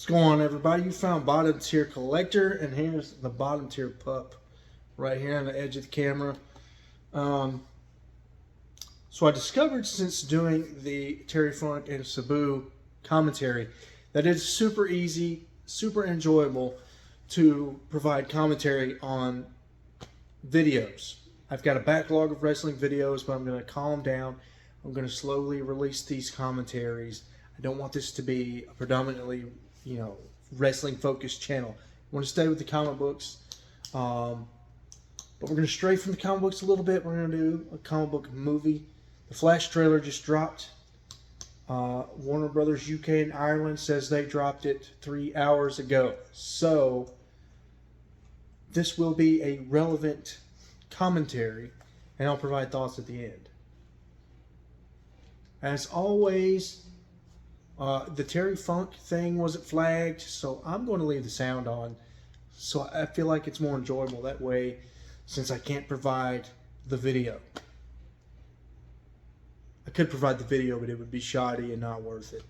What's going on, everybody? You found bottom tier collector, and here's the bottom tier pup right here on the edge of the camera. So I discovered since doing the Terry Funk and Sabu commentary that it's super easy, super enjoyable to provide commentary on videos. I've got a backlog of wrestling videos, but I'm going to calm down. I'm going to slowly release these commentaries. I don't want this to be a predominantly, wrestling focused channel. I want to stay with the comic books, but we're going to stray from the comic books a little bit. We're going to do a comic book movie. The Flash trailer just dropped. Warner Brothers UK and Ireland says they dropped it 3 hours ago. So this will be a relevant commentary, and I'll provide thoughts at the end. As always, the Terry Funk thing wasn't flagged, so I'm going to leave the sound on. So I feel like it's more enjoyable that way, since I can't provide the video. I could provide the video, but it would be shoddy and not worth it.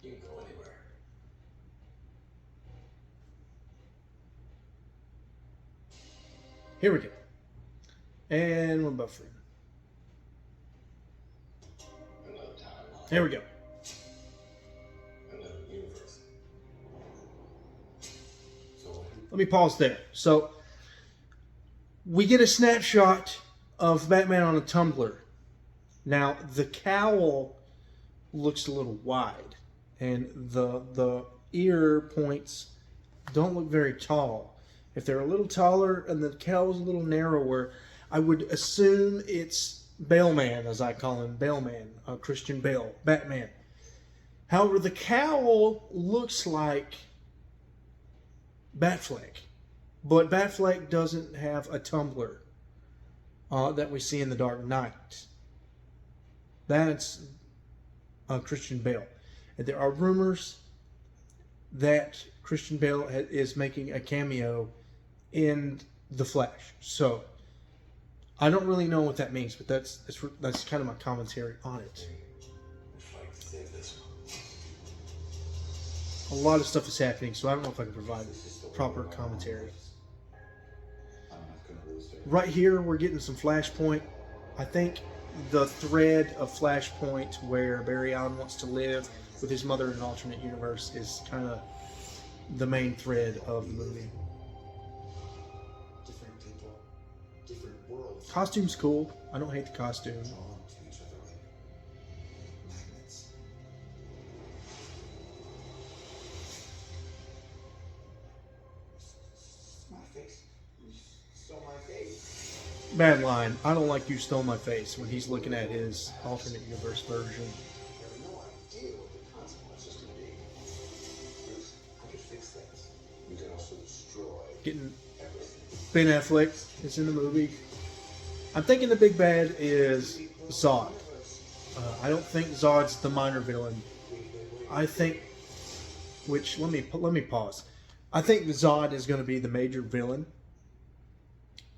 You can go anywhere. Here we go. And we're buffering. Another timeline. Here we go. Another universe. So Let me pause there. So we get a snapshot of Batman on a tumbler. Now the cowl looks a little wide, and the ear points don't look very tall. If they're a little taller and the cowl is a little narrower, I would assume it's Baleman, as I call him, Baleman, Christian Bale, Batman. However, the cowl looks like Batfleck, but Batfleck doesn't have a tumbler that we see in The Dark Knight. That's Christian Bale. And there are rumors that Christian Bale is making a cameo in The Flash. So I don't really know what that means, but that's kind of my commentary on it. fight to save this one. A lot of stuff is happening, so I don't know if I can provide proper commentary. I'm not gonna lose her. Right here, we're getting some Flashpoint. I think the thread of Flashpoint where Barry Allen wants to live with his mother in an alternate universe is kind of the main thread of the movie. Different people, different worlds. Costume's cool. I don't hate the costume. Drawn to each other like magnets. It's my face. You stole my face. Bad line. I don't like you stole my face when he's looking at his alternate universe version. You have no idea what the consequences could be. Bruce, I could fix things. You can also destroy Getting everything. Ben Affleck is in the movie. I'm thinking the big bad is Zod. I don't think Zod's the minor villain. I think, which let me pause. I think Zod is going to be the major villain.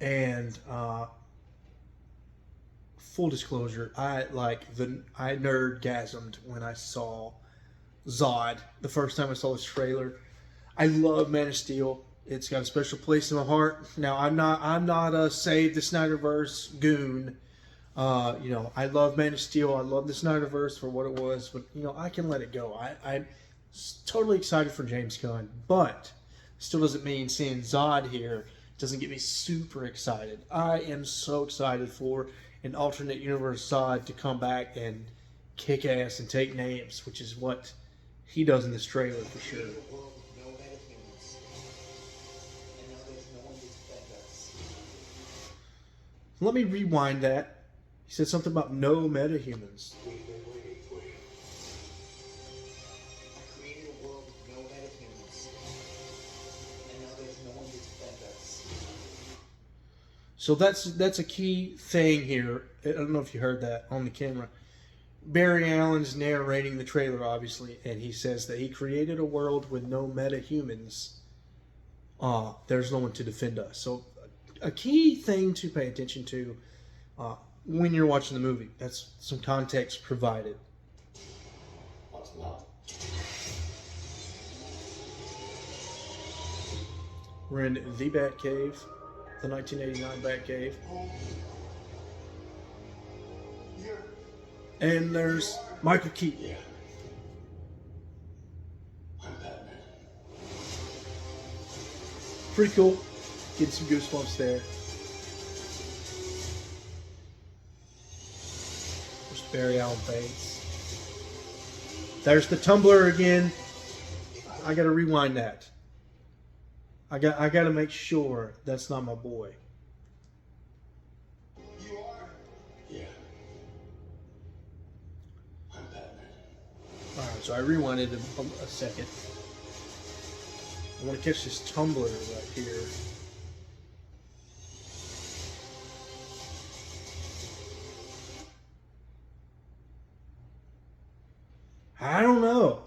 And full disclosure, I nerdgasmed when I saw Zod the first time I saw this trailer. I love Man of Steel. It's got a special place in my heart. Now I'm not a save the Snyderverse goon. I love Man of Steel. I love the Snyderverse for what it was, but I can let it go. I'm totally excited for James Gunn, but still doesn't mean seeing Zod here doesn't get me super excited. I am so excited for an alternate universe Zod to come back and kick ass and take names, which is what he does in this trailer for sure. Let me rewind that. He said something about no metahumans. So that's a key thing here. I don't know if you heard that on the camera. Barry Allen's narrating the trailer, obviously, and he says that he created a world with no metahumans. There's no one to defend us. So a key thing to pay attention to when you're watching the movie. That's some context provided. What's not? We're in the Batcave, the 1989 Batcave. And there's Michael Keaton. Yeah. I'm Batman. Pretty cool. Getting some goosebumps there. There's Barry Allen Bates. There's the tumbler again. I gotta rewind that. I gotta make sure that's not my boy. You are? Yeah. I'm Batman. Alright, so I rewinded a second. I want to catch this tumbler right here. I don't know.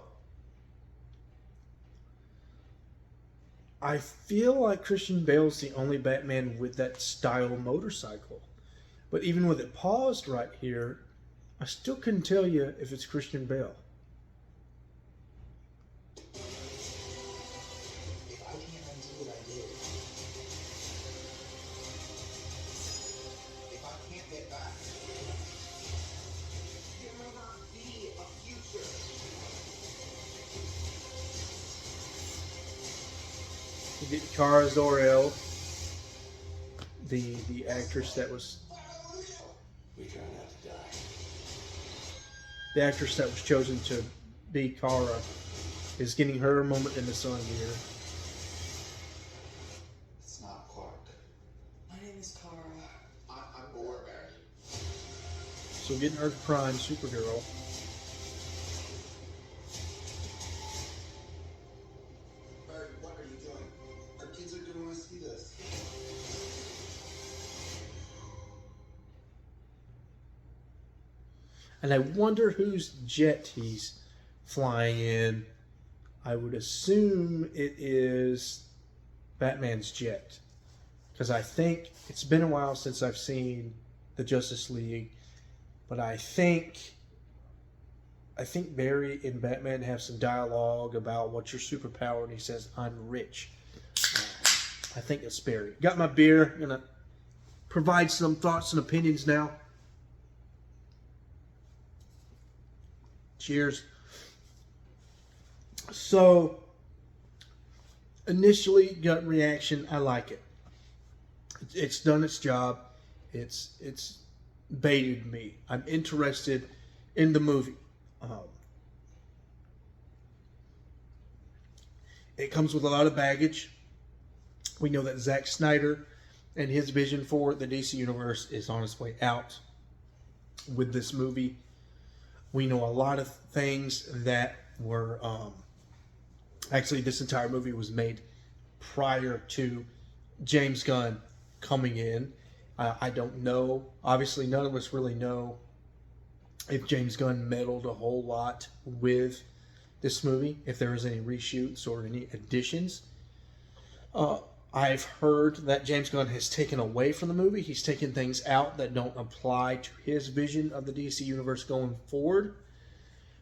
I feel like Christian Bale's the only Batman with that style motorcycle. But even with it paused right here, I still couldn't tell you if it's Christian Bale. If I can't undo what I did, if I can't get back, there may not be a future. You get Cara Zor-El, the actress that was We try not to die. the actress that was chosen to be Kara is getting her moment in the sun here. It's not Clark. My name is Kara. I'm Barry. So getting Earth Prime, Supergirl. Barry, what are you doing? Our kids are gonna want to see this. And I wonder whose jet he's flying in. I would assume it is Batman's jet. Because I think it's been a while since I've seen the Justice League. But I think Barry and Batman have some dialogue about what's your superpower, and he says, "I'm rich." I think it's Barry. Got my beer. Gonna provide some thoughts and opinions now. Cheers. So, initially, gut reaction, I like it. It's done its job. It's baited me. I'm interested in the movie. It comes with a lot of baggage. We know that Zack Snyder and his vision for the DC Universe is on its way out with this movie. We know a lot of things that were... actually, this entire movie was made prior to James Gunn coming in. I don't know. Obviously, none of us really know if James Gunn meddled a whole lot with this movie, if there was any reshoots or any additions. I've heard that James Gunn has taken away from the movie. He's taken things out that don't apply to his vision of the DC Universe going forward.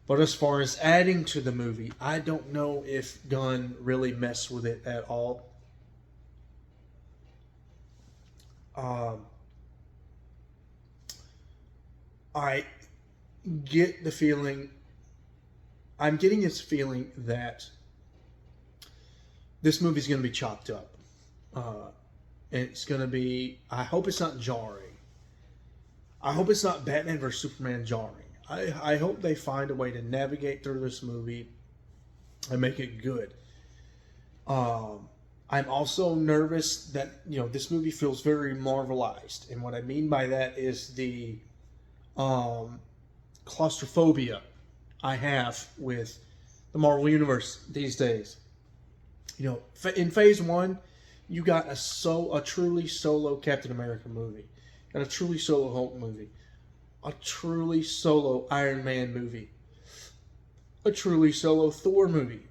But as far as adding to the movie, I don't know if Gunn really messed with it at all. I get the feeling, I'm getting this feeling that this movie's going to be chopped up. It's going to be, I hope it's not jarring. I hope it's not Batman vs. Superman jarring. I hope they find a way to navigate through this movie and make it good. I'm also nervous that, this movie feels very Marvelized. And what I mean by that is the claustrophobia I have with the Marvel Universe these days. In Phase 1, you got a truly solo Captain America movie. Got a truly solo Hulk movie. A truly solo Iron Man movie. A truly solo Thor movie.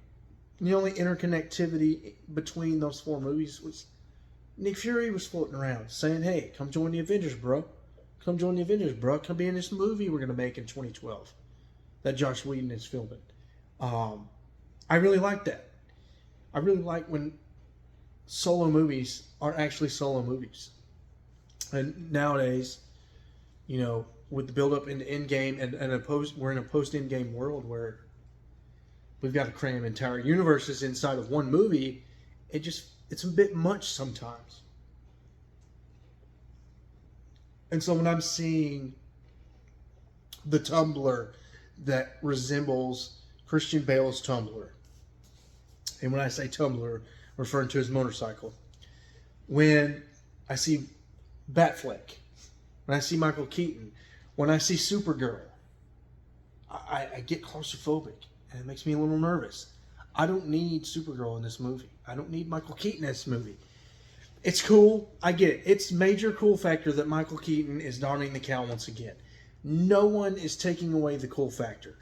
The only interconnectivity between those four movies was Nick Fury was floating around saying, hey, come join the Avengers, bro. Come join the Avengers, bro. Come be in this movie we're going to make in 2012 that Josh Whedon is filming. I really like that. I really like when solo movies are actually solo movies. And nowadays, you know, with the build up into Endgame and we're in a post Endgame world where we've got to cram entire universes inside of one movie. It's a bit much sometimes. And so when I'm seeing the Tumblr that resembles Christian Bale's Tumblr, and when I say Tumblr, referring to his motorcycle, when I see Batfleck, when I see Michael Keaton, when I see Supergirl, I get claustrophobic, and it makes me a little nervous. I don't need Supergirl in this movie. I don't need Michael Keaton in this movie. It's cool. I get it. It's major cool factor that Michael Keaton is donning the cowl once again. No one is taking away the cool factor.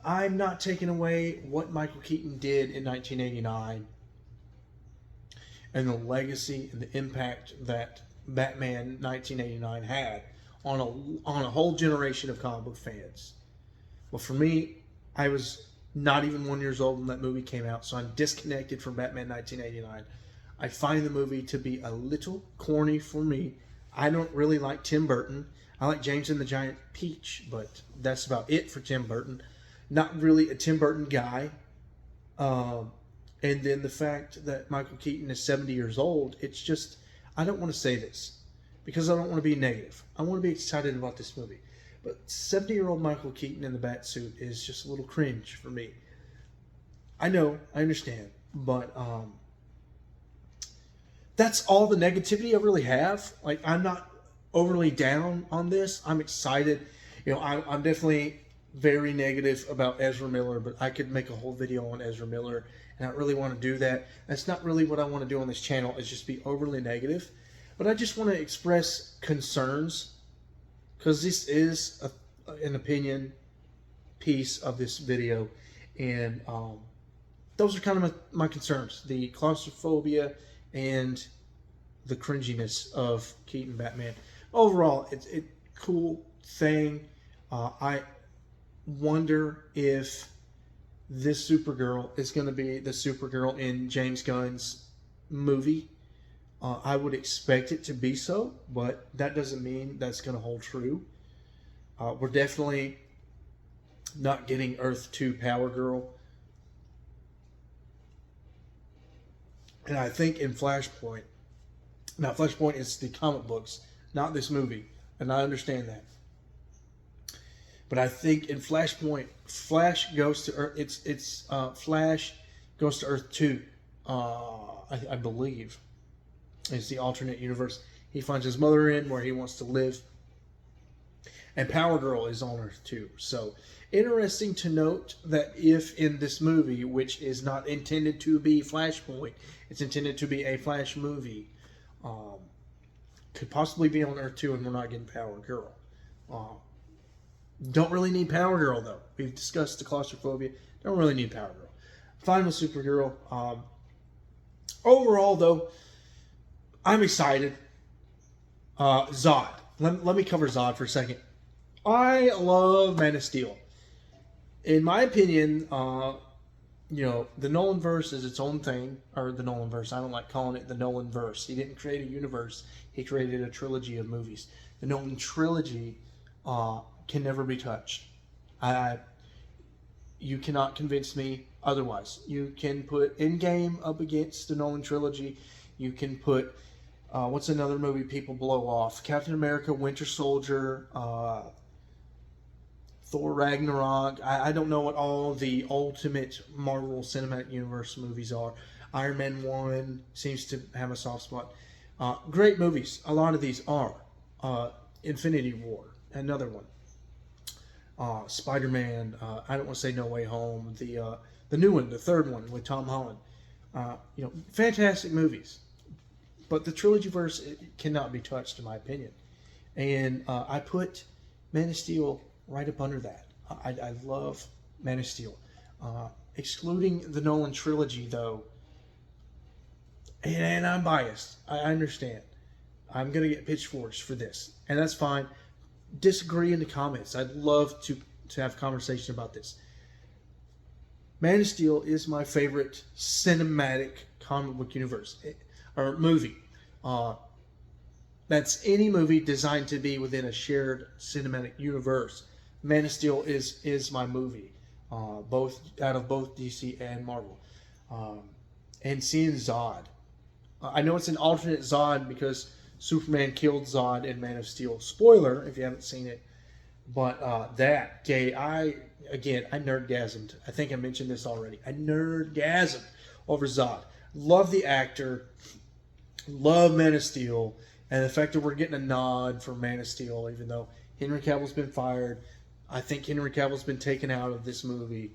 I'm not taking away what Michael Keaton did in 1989 and the legacy and the impact that Batman 1989 had on a whole generation of comic book fans. But for me, I was not even 1 year old when that movie came out, so I'm disconnected from Batman 1989. I find the movie to be a little corny for me. I don't really like Tim Burton. I like James and the Giant Peach, but that's about it for Tim Burton. Not really a Tim Burton guy. And then the fact that Michael Keaton is 70 years old, it's just, I don't want to say this because I don't want to be negative. I want to be excited about this movie. But 70-year-old Michael Keaton in the bat suit is just a little cringe for me. I know, I understand, but that's all the negativity I really have. Like, I'm not overly down on this. I'm excited. You know, I'm definitely very negative about Ezra Miller, but I could make a whole video on Ezra Miller, and I really want to do that. That's not really what I want to do on this channel, is just be overly negative. But I just want to express concerns, because this is an opinion piece of this video, and those are kind of my concerns. The claustrophobia and the cringiness of Keaton Batman. Overall, it's a cool thing. I wonder if this Supergirl is going to be the Supergirl in James Gunn's movie. I would expect it to be so, but that doesn't mean that's going to hold true. We're definitely not getting Earth 2 Power Girl. And I think in Flashpoint, now Flashpoint is the comic books, not this movie, and I understand that. But I think in Flashpoint, Flash goes to Earth. It's Flash goes to Earth 2, I believe. It's the alternate universe. He finds his mother in where he wants to live. And Power Girl is on Earth 2. So, interesting to note that if in this movie, which is not intended to be Flashpoint, it's intended to be a Flash movie, could possibly be on Earth 2 and we're not getting Power Girl. Don't really need Power Girl, though. We've discussed the claustrophobia. Don't really need Power Girl. Fine with Supergirl. Overall, though, I'm excited. Zod. Let me cover Zod for a second. I love Man of Steel. In my opinion, you know, the Nolanverse is its own thing. Or the Nolanverse. I don't like calling it the Nolanverse. He didn't create a universe. He created a trilogy of movies. The Nolan trilogy can never be touched. You cannot convince me otherwise. You can put Endgame up against the Nolan trilogy. You can put, what's another movie people blow off? Captain America, Winter Soldier, Thor Ragnarok. I don't know what all the ultimate Marvel Cinematic Universe movies are. Iron Man 1 seems to have a soft spot. Great movies. A lot of these are. Infinity War, another one. Spider-Man, I don't want to say No Way Home, the new one, the third one with Tom Holland. You know, fantastic movies. But the trilogy verse cannot be touched, in my opinion. And I put Man of Steel right up under that. I love Man of Steel. Excluding the Nolan trilogy, though, And I'm biased. I understand. I'm gonna get pitchforks for this, and that's fine. Disagree in the comments. I'd love to have a conversation about this. Man of Steel is my favorite cinematic comic book universe or movie. That's any movie designed to be within a shared cinematic universe. Man of Steel is my movie, both out of both DC and Marvel. And seeing Zod, I know it's an alternate Zod because Superman killed Zod in Man of Steel. Spoiler if you haven't seen it, but I nerdgasmed. I think I mentioned this already. I nerdgasmed over Zod. Love the actor. Love Man of Steel. And the fact that we're getting a nod for Man of Steel, even though Henry Cavill's been fired, I think Henry Cavill's been taken out of this movie.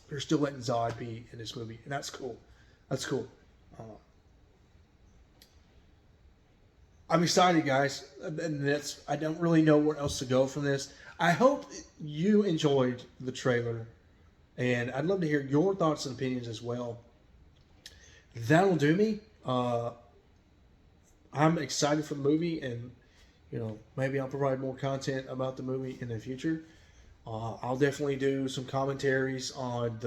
They're still letting Zod be in this movie, and that's cool. That's cool. I'm excited, guys. And I don't really know where else to go from this. I hope you enjoyed the trailer, and I'd love to hear your thoughts and opinions as well. That'll do me. I'm excited for the movie, and maybe I'll provide more content about the movie in the future. I'll definitely do some commentaries on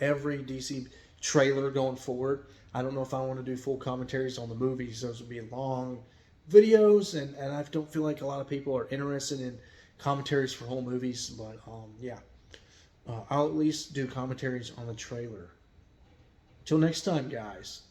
every DC trailer going forward. I don't know if I want to do full commentaries on the movies. Those would be long videos, and I don't feel like a lot of people are interested in commentaries for whole movies. But yeah, I'll at least do commentaries on the trailer. Till next time, guys.